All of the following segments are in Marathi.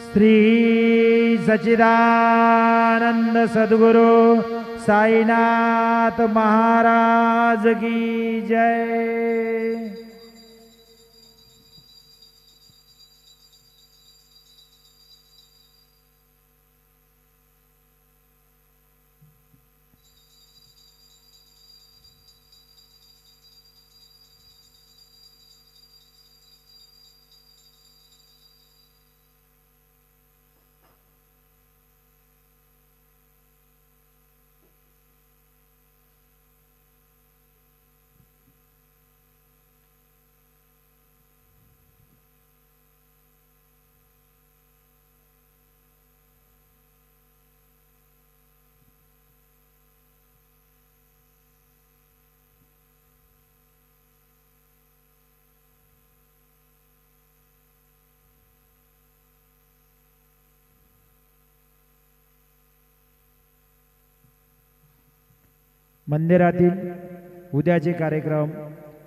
श्री सच्चिदानंद सद्गुरु साईनाथ महाराज की जय। मंदिरातील उद्याचे कार्यक्रम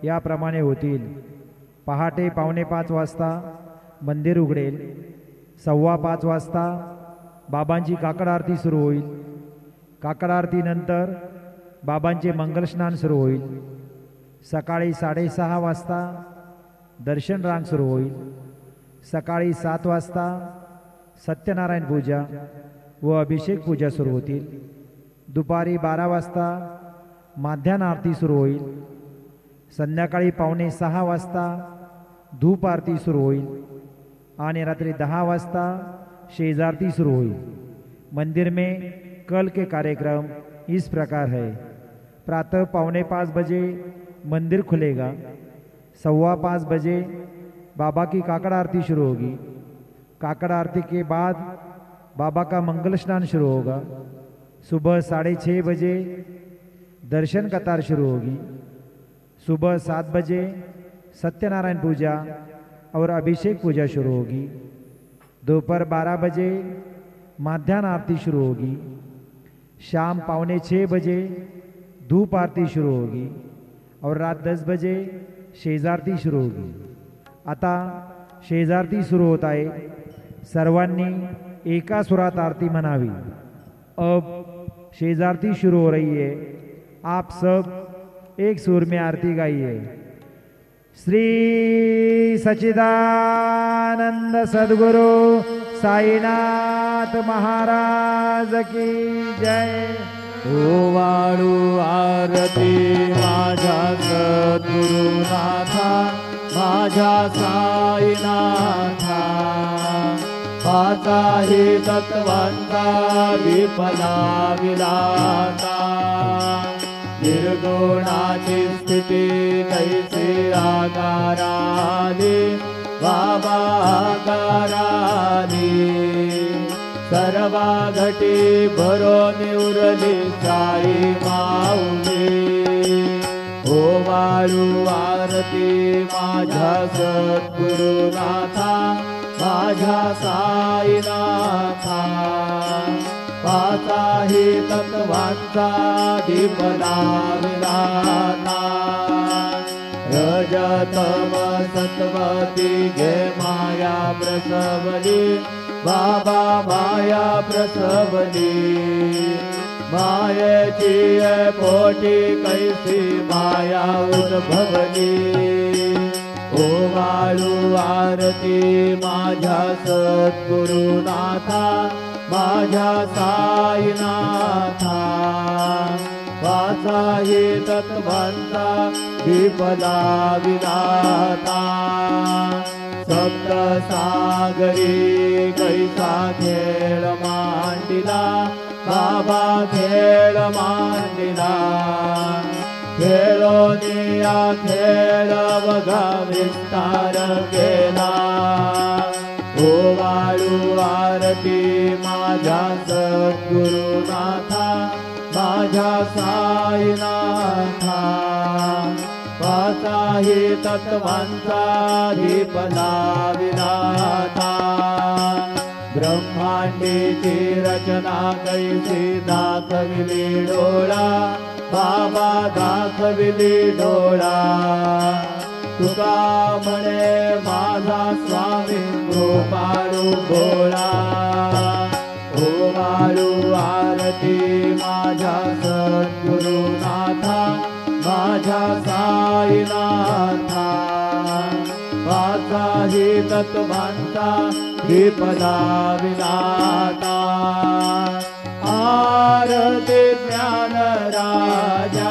याप्रमाणे होतील। पहाटे 4:45 वाजता मंदिर उघडेल। 5:15 वाजता बाबांची काकड आरती सुरू होईल। काकड आरतीनंतर बाबांचे मंगलस्नान सुरू होईल। सकाळी 6:30 वाजता दर्शन रांग सुरू होईल। सकाळी 7 वाजता सत्यनारायण पूजा व अभिषेक पूजा सुरू होतील। दुपारी 12 वाजता माध्यान्ह आरती सुरू होईल। संध्याकाळी 5:45 वाजता धूप आरती सुरू होईल आणि रात्रि 10 वाजता शेजारती सुरू होईल। मंदिर में कल के कार्यक्रम इस प्रकार है। प्रातः 4:45 बजे मंदिर खुलेगा। 5:15 बजे बाबा की काकड़ आरती शुरू होगी। काकड़ आरती के बाद बाबा का मंगल स्नान शुरू होगा। सुबह 6:30 बजे दर्शन कतार शुरू होगी। सुबह 7 बजे सत्यनारायण पूजा और अभिषेक पूजा शुरू होगी। दोपहर 12 बजे माध्यान्ह आरती शुरू होगी। शाम 5:45 बजे धूप आरती शुरू होगी और रात 10 बजे शेजारती शुरू होगी। आता शेजारती सुरू होत आहे। सर्वांनी एका सुरात आरती म्हणावी। अब शेजारती शुरू हो रही है। आप सब एक सुर में आरती गाइए। श्री सच्चिदानंद सद्गुरु साईनाथ महाराज की जय। ओवाळू आरती माझ्या सद्गुरुनाथा, माझ्या साईनाथा। पाचाही तत्वांचा विफला विलाता, निर्गुणाची स्थिती कैसे आकाराली, बाबा आकाराली। सर्वा घटी भरोनी उरली साई माऊली। ओवाळू आरती माझ्या सद्गुरुनाथा, माझ्या साईनाथा। पाचाही तत्वांचा दीपला विलाता, रजतम सत्वती घे माया प्रसवली, बाबा माया प्रसवली। मायेची पोटी कैसी माया उद्भवली। ओवाळू आरती माझ्या सद्गुरुनाथा, माझ्या साईनाथा। पाचाही तत्वांचा विफला विलाता, सप्त सागरी कैसा खेळ मांडिला, बाबा खेळ मांडिला। खेळोनिया खेळ बघा विस्तार केला। ओवाळू आरती माझ्या सद्गुरुनाथा, माझ्या साईनाथा। पाचाही तत्वांचा दीपला विलाता, ब्रह्मांडीची रचना कैसी दाखविली डोळा, बाबा दाखविली डोळा। तुका म्हणे माझा स्वामी कृपाळू भोळा ओवाळू आरती माझ्या सद्गुरुनाथा माझ्या साईनाथा वाचाही तत्वांचा दीपदा विनाता आरती ज्ञान राजा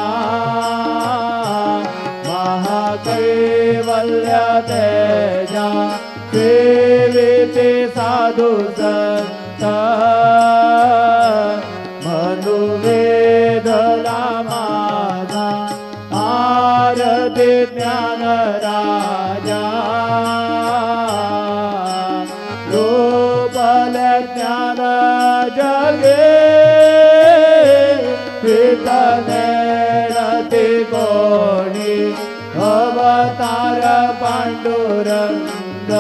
महाकैवल्य तेजा सेविते साधू संत मनुवेदला माझा आरती ज्ञान राजा लोपल ज्ञान जगे कीर्तनेरती कोणी अवतार पांडुरंग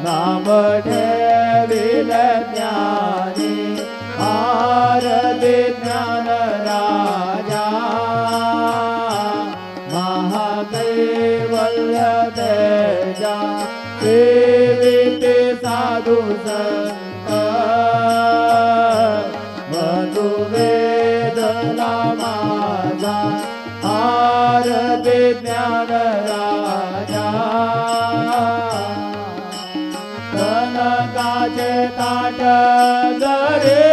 नाम ठेविल ज्ञानी आरती ज्ञान राजा महाकैवल्य तेजा सेविते साधू संत मधुवेदला माझा आरती ज्ञान राजा कनकाचे ताट गरे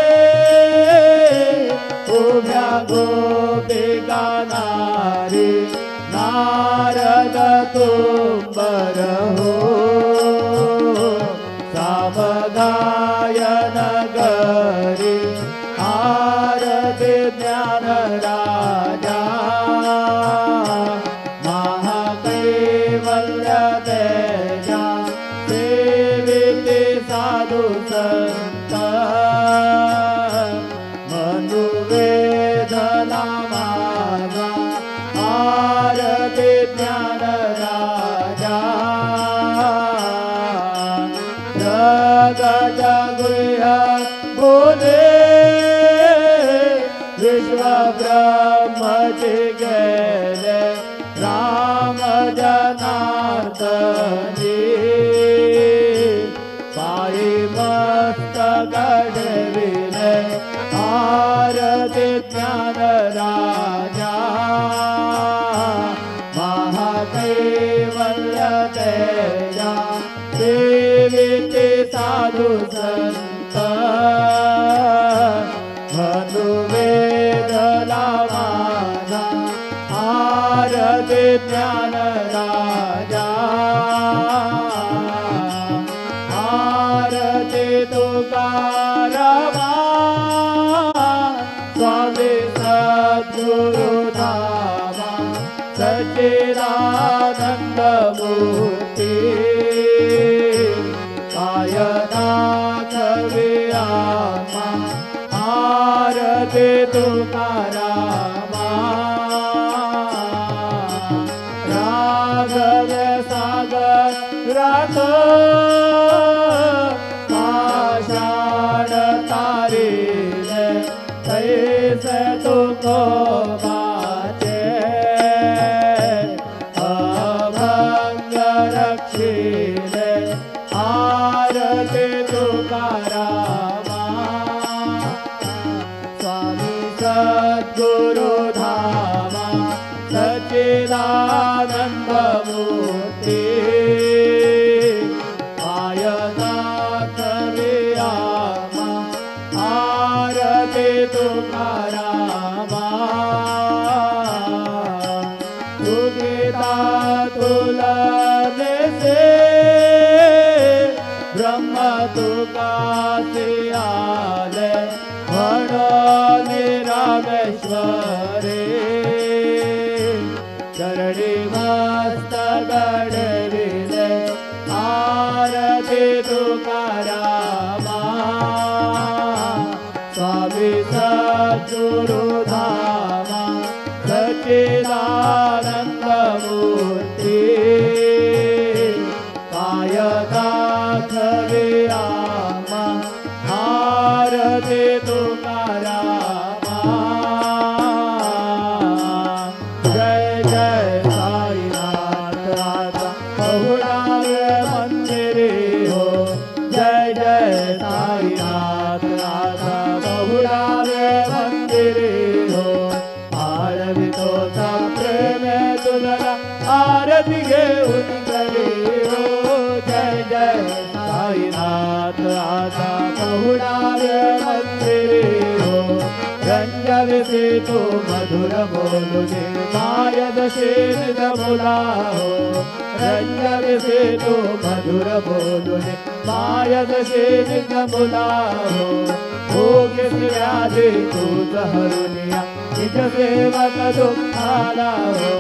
उभ्या गोपिका नारी नारद तुंबर हो सावगायन गरी आरती ज्ञान राजा महाकैवल्य तेजा सेविते साधू संत मनुवेदला माझा आरती ज्ञान राजा जगत गुह्य बोले विश्व ब्रह्मची गेले राम जनार्दनी पायी मस्त घडविले आरती ज्ञान राजा महाकैवल्य तेजा सेविते साधू संत मधुवेदला माझा आरती ज्ञान राजा आरती तुकारामा स्वामी सद्गुरुधामा सच्चिदानंद मूर्ती कायनाथ विरामा आरती तुकारामा राघव सागरात आषाढ तारीले तैसे तुकोबाचे अभंग रक्षिले आरती तुकारामा स्वामी सद्गुरुधामा सच्चिदानंद मूर्ती कायनाथ विरामा आरती तुकारामा तुगिता तुलनेसे ब्रह्म तुकासी आले म्हणून रामेश्वरे चरणी मस्त घडविले आरती तुकारामा स्वामी सद्गुरुधामा सच्चिदानंद मूर्ती कायनाथ विरामा आरती तुकारामा दिसे तो मधुर बोलुने माय जसे निज मुला हो रंग दिसे तो मधुर बोलुने माय जसे निज मुला हो भोगे श्र्यादे तूच हरुनिया निज सेवक दुःखाला हो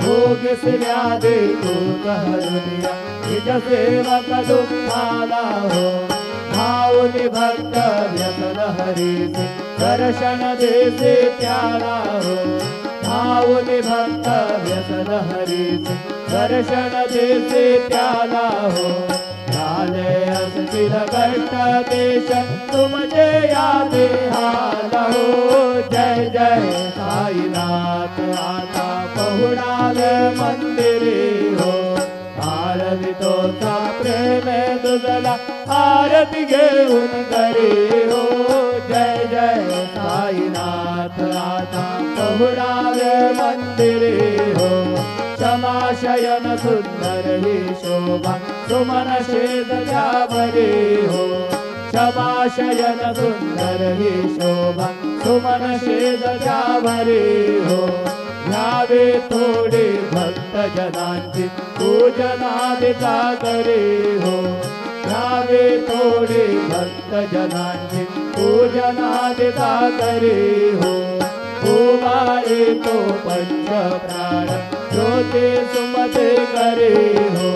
भोगे श्र्यादे तूच हरुनिया निज सेवक दुःखाला हो भावनी भक्त व्यसन हरीचे दर्शन देसे त्याला हो भावनी भक्त व्यसन हरीचे दर्शन देसे त्याला हो झाले असतील कष्ट देश तुमचे या देहाला हो जय जय साईनाथ आता पहुडावे मंदिरे हो आरवितोचा प्रेम दुजला आरती घेऊन करी हो जय जय साईनाथ आता पहुडावे मंदिरे हो क्षमाशयन सुंदर ही शोभा सुमन शेदच्या बरे हो क्षमाशयन सुंदर ही शोभा सुमन शेदच्या बरे हो घ्यावे थोडे भक्त जनांची पूजनादिका करे हो घ्यावे थोडे भक्त जनांची पूजनादिका करे हो होवारे तो पंच प्राण ज्योती सुमते करे हो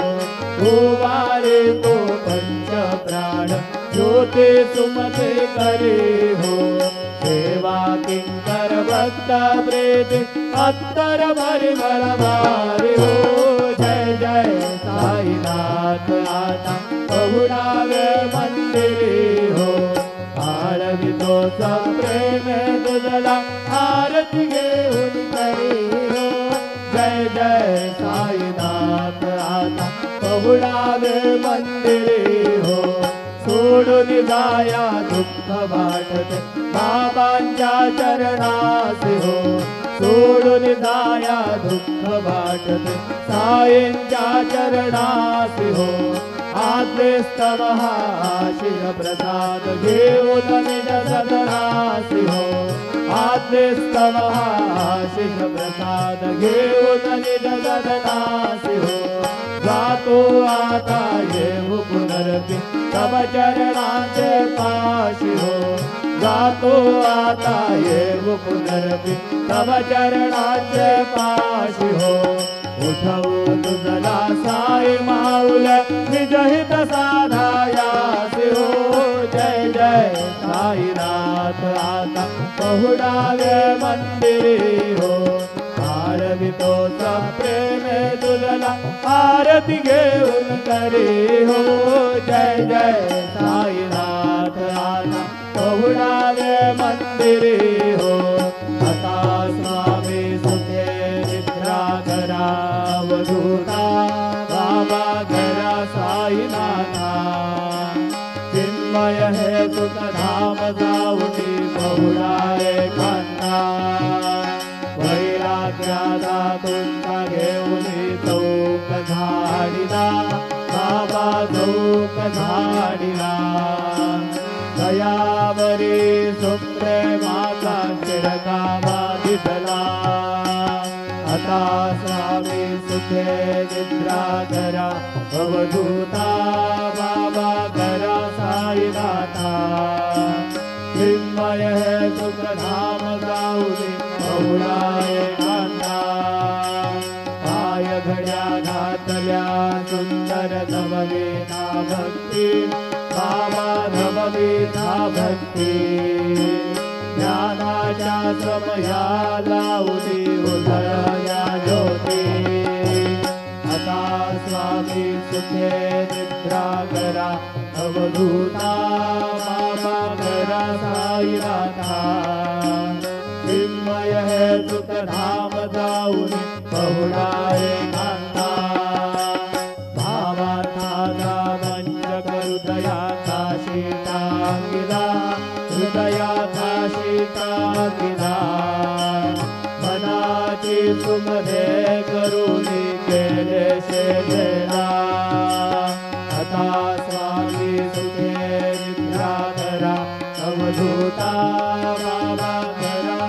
होवारे तो पंच प्राण ज्योती सुमते करे हो सेवा किंकर भक्त प्रेते अत्तर परिमल भारी हो जय जय साईनाथ आता पहुडावे मंदिरे हो आरवितो प्रेम दुजला आरती घेऊन करी हो जय जय साईनाथ आता पहुडावे मंदिरे हो सोडून जाया दुःख वाटते बाबांच्या चरणासी हो सोडून जाया दुःख वाटते साईंच्या चरणासी हो आद्रेस्तव आशिष प्रसाद घेऊन निज सदनासी हो आद्रेस्तव आशिष प्रसाद घेऊन निज सदनासी हो जातो आता येऊ पुनरपी तव चरणाचे पाशी हो जातो आता येऊ पुनरपी तव चरणाचे पाशी हो उठवू तुझला साई माऊल निजहित साधायासी हो जय जय साईनाथ आता पहुडावे मंदिरे हो आरवितो प्रेम तुझला आरती घेऊन करे हो जय जय साईनाथ आता पहुडावे मंदिरे हो आता स्वामी सुखे निद्रा घरावधूता बाबा घरा साईनाथा चिन्मय हे सुख धाम जाऊनी पहुडावे कांता वैराग्याला तुमचा घेऊनी चौक झाडिला बाबा चौक झाडिला दयावरी सुप्रेमाचा शिरका बाधितला आता स्वामी सुखे निद्रा करा अवधूता बाबा करा साईनाथा चिन्मय है सुख धाम गाऊनी पहुडावे कांता पाय घड्या घातल्या सुंदर नववीना भक्ती बाबा नववीना भक्ती ज्ञानाच्या समया लावली उधळया ज्योती आता स्वामी सुखे निद्रा करा अवधूता बाबा करा साईनाथा चिन्मय है सुख धाम जाऊन पहुडावे कांता भावाचा मंचक हृदयाचा शीतांगिला हृदयाचा शीतांगिला मनाची सुमधे करुणी केले शेला आता स्वामी सुखे निद्रा करा अवधूता बाबा करा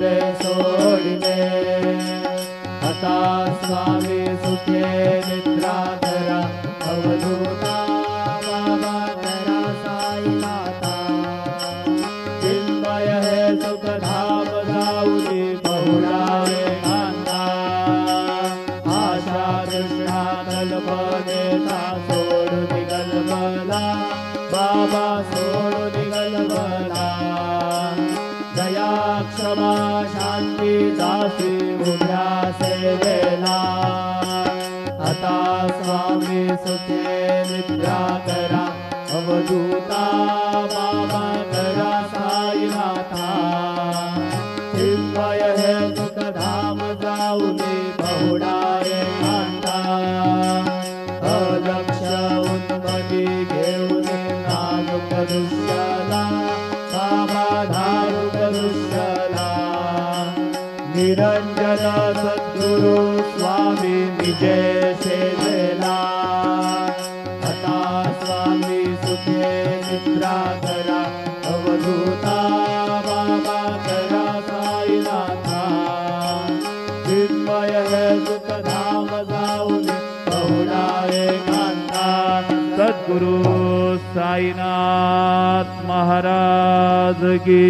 दे सोडिले आता स्वामी सुखे निद्रा करा अवधूता बाबा करा साईनाथा चिन्मय हे सुख धाम जाऊनी बहुळावे कांता आशा तृष्णा कल्पनेता सोडून गलबला बाबा सोडून गलबला दया क्षमा शांती दासी उभ्या सेवेला आता स्वामी सुखे निद्रा करा अवधूता बाबा करा साईनाथा चिन्मय हे सुख धाम जाऊनी बहुडारे कांता अलक्ष उन्मती घेऊन नानुक दृश्यला बाबा धारुक दृश्यला निरंजन सद्गुरु स्वामी विजय सेवेला आता स्वामी सुखे निद्रा करा अवधूता बाबा करा साईनाथा चिन्मय हे सुख धाम जाऊन बहुडारे कांता सद्गुरु साईनाथ महाराज की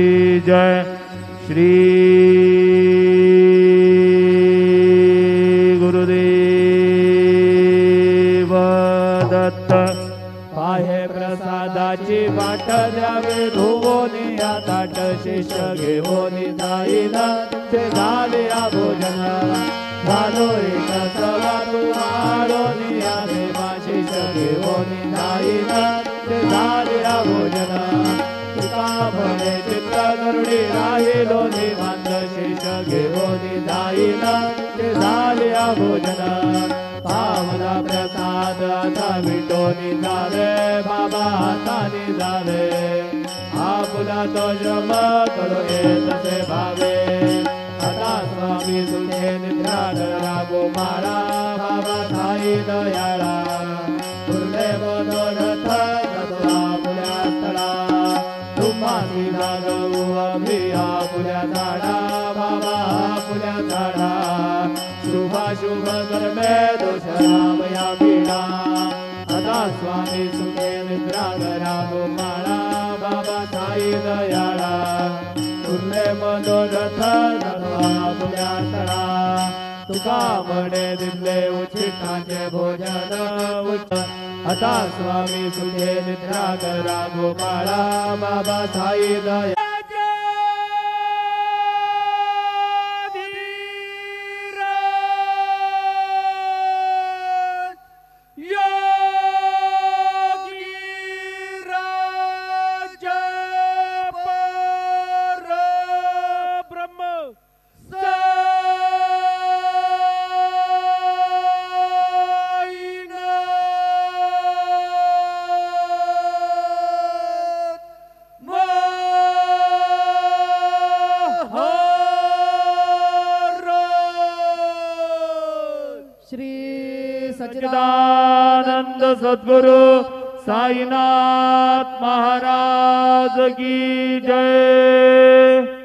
जय। श्री गुरुदेव दत्त। पाहे प्रसादाची वाट द्यावे धुवोनी या ताट शिष घेऊनी जाईना ते झाले भोजन झालो एक सवा तुम्हारोनी या देवा शिष घेऊनी जाईना ते झाले भोजन तुका म्हणे चित्त गरुडी राहिलो निवांत शिष घेऊनी जाईना ते झाले भोजन पावला प्रसाद आता विटोनी झाले बाबा हातानी झाले आपुला तो श्रम करो येतसे भावे आता स्वामी सुखे निद्रा करा गोमाळा बाबा साई दयाळा पुरले मनोरथ जातो आपुल्या स्थळा तुम्हासी जागवू आम्ही आपुल्या झाडा बाबा आपुल्या झाडा शुभ कर्मे दोष रामया पीडा आता स्वामी सुखे निद्रा करा गोमाळा बाबा साई दयाळा तुर्ले मनोरथ आपुल्या स्थळा तुका म्हणे दिले उचिताचे भोजन उच्च आता स्वामी सुखे निद्रा करा गोमाळा बाबा साई दया सच्चिदानंद सद्गुरु साईनाथ महाराज की जय।